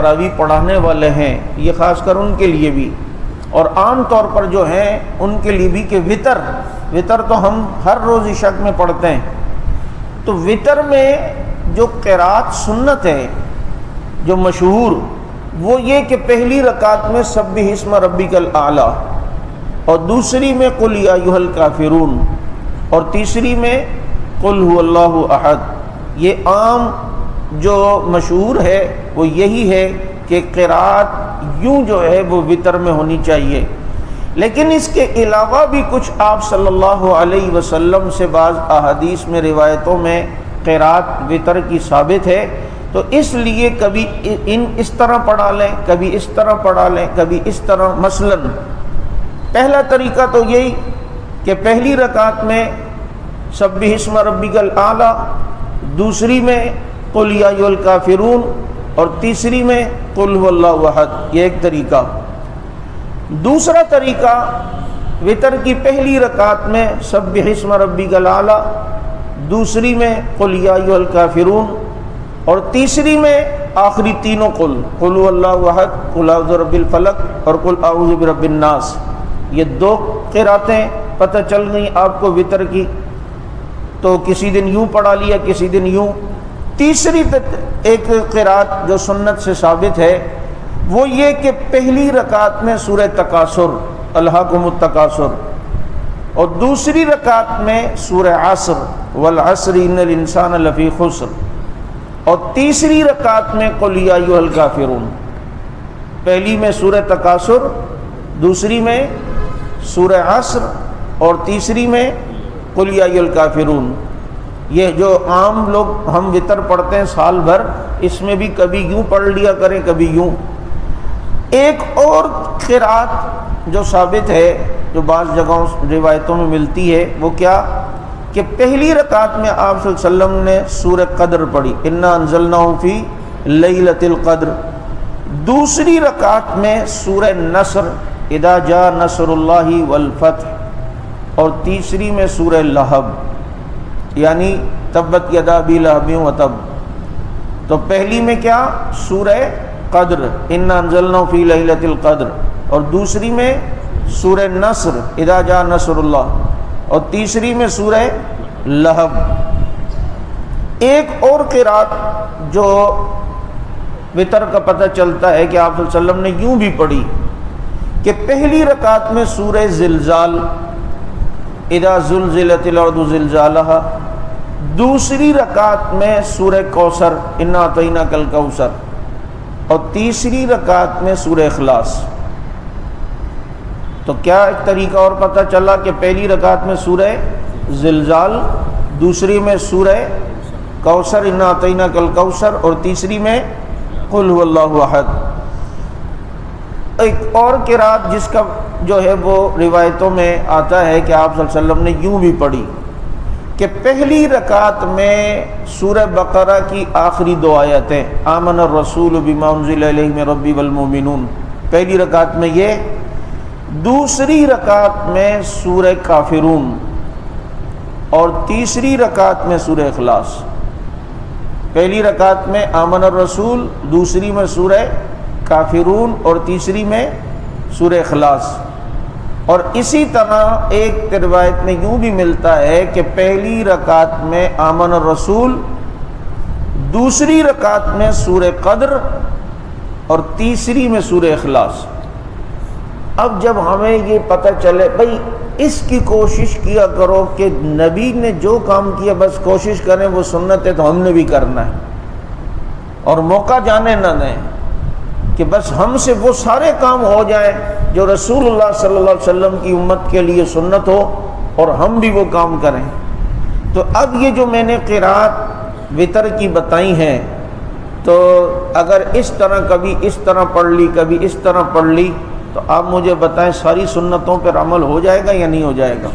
تراویح پڑھانے والے ہیں یہ خاص کر ان کے لیے بھی، اور عام طور پر جو ہیں ان کے لیے بھی، کہ وطر تو ہم ہر روز عشاء میں پڑھتے ہیں، تو وطر میں جو قرات سنت ہے جو مشہور، وہ یہ کہ پہلی رکعت میں سبح اسم ربک الاعلی، اور دوسری میں قل یا ایھا الکافرون، اور تیسری میں قل ھو اللہ احد۔ یہ عام جو مشہور ہے وہ یہی ہے کہ قرات یوں جو ہے وہ وطر میں ہونی چاہیے، لیکن اس کے علاوہ بھی کچھ آپ صلی اللہ علیہ وسلم سے بعض احادیث میں روایتوں میں قرات وطر کی ثابت ہے، تو اس لیے کبھی اس طرح پڑھا لیں، کبھی اس طرح پڑھا لیں، کبھی اس طرح۔ مثلا پہلا طریقہ تو یہی کہ پہلی رکعت میں سبح اسم ربک الاعلی، دوسری میں قل یا ایھا الکافرون، اور تیسری میں قل ھو اللہ احد، یہ ایک طریقہ۔ دوسرا طریقہ وطر کی پہلی رکعت میں سبح اسم ربک الاعلی، دوسری میں قل یا ایھا الکافرون، اور تیسری میں آخری تینوں قل ھو اللہ احد، قل اعوذ برب الفلق اور قل اعوذ برب الناس۔ یہ دو قراتیں پتہ چل گئیں آپ کو وطر کی، تو کسی دن یوں پڑھا لیا، کسی دن یوں۔ تیسری ایک قرات جو سنت سے ثابت ہے وہ یہ کہ پہلی رکعت میں سورہ تکاثر الہاکم التکاثر، اور دوسری رکعت میں سورہ عصر والعصر ان الانسان لفی خسر، اور تیسری رکعت میں قل یا ایھا الکافرون۔ پہلی میں سورہ تکاثر، دوسری میں سورہ عصر، اور تیسری میں قل یا ایھا الکافرون۔ یہ جو عام لوگ ہم وطر پڑھتے ہیں سال بھر، اس میں بھی کبھی یوں پڑھ لیا کریں، کبھی یوں۔ ایک اور قرات جو ثابت ہے، جو بعض جگہوں روایتوں میں ملتی ہے، وہ کیا کہ پہلی رکعت میں آپ صلی اللہ علیہ وسلم نے سورہ قدر پڑھی، انا انزلناہ فی لیلۃ القدر، دوسری رکعت میں سورہ نصر اذا جاء نصر اللہ والفتح، اور تیسری میں سورہ لہب یعنی تبت یدا ابی لہب وتب۔ تو پہلی میں کیا سورہ قدر انا انزلناہ فی لیلۃ القدر، اور دوسری میں سورہ نصر اذا جاء نصر اللہ، اور تیسری میں سورہ لہب۔ ایک اور قرات جو وطر کا پتہ چلتا ہے کہ آپ صلی اللہ علیہ وسلم نے یوں بھی پڑھی کہ پہلی رکعت میں سورہ زلزال اذا زلزلت الارض زلزالہا، دوسری رکعت میں سورہ کوثر انا اعطیناک الکوثر، اور تیسری رکعت میں سورہ اخلاص۔ تو کیا ایک طریقہ اور پتہ چلا کہ پہلی رکعت میں سورہ زلزال، دوسری میں سورہ کوثر انا اعطیناک الکوثر، اور تیسری میں قل ھو اللہ احد۔ ایک اور قرات جس کا جو ہے وہ روایتوں میں آتا ہے کہ آپ صلی اللہ علیہ وسلم نے یوں بھی پڑھی کہ پہلی رکعت میں سورہ بقرہ کی آخری دو آیتیں آمن الرسول بما انزل الیہ من ربہ والمؤمنون، پہلی رکعت میں یہ، دوسری رکعت میں سورہ کافرون، اور تیسری رکعت میں سورہ اخلاص۔ پہلی رکعت میں آمن الرسول، دوسری میں سورہ کافرون، اور تیسری میں سورہ اخلاص۔ اور اسی طرح ایک روایت میں یوں بھی ملتا ہے کہ پہلی رکعت میں آمن الرسول، دوسری رکعت میں سورہ قدر، اور تیسری میں سورہ اخلاص۔ اب جب ہمیں یہ پتہ چلے بھئی اس کی کوشش کیا کرو کہ نبی نے جو کام کیا بس کوشش کریں وہ سنت ہے تو ہم نے بھی کرنا ہے، اور موقع جانے نہ دیں کہ بس ہم سے وہ سارے کام ہو جائیں جو رسول اللہ صلی اللہ علیہ وسلم کی امت کے لیے سنت ہو، اور ہم بھی وہ کام کریں۔ تو اب یہ جو میں نے قرات وطر کی بتائی ہیں، تو اگر اس طرح کبھی اس طرح پڑھ لی، کبھی اس طرح پڑھ لی، تو آپ مجھے بتائیں ساری سنتوں پر عمل ہو جائے گا یا نہیں ہو جائے گا؟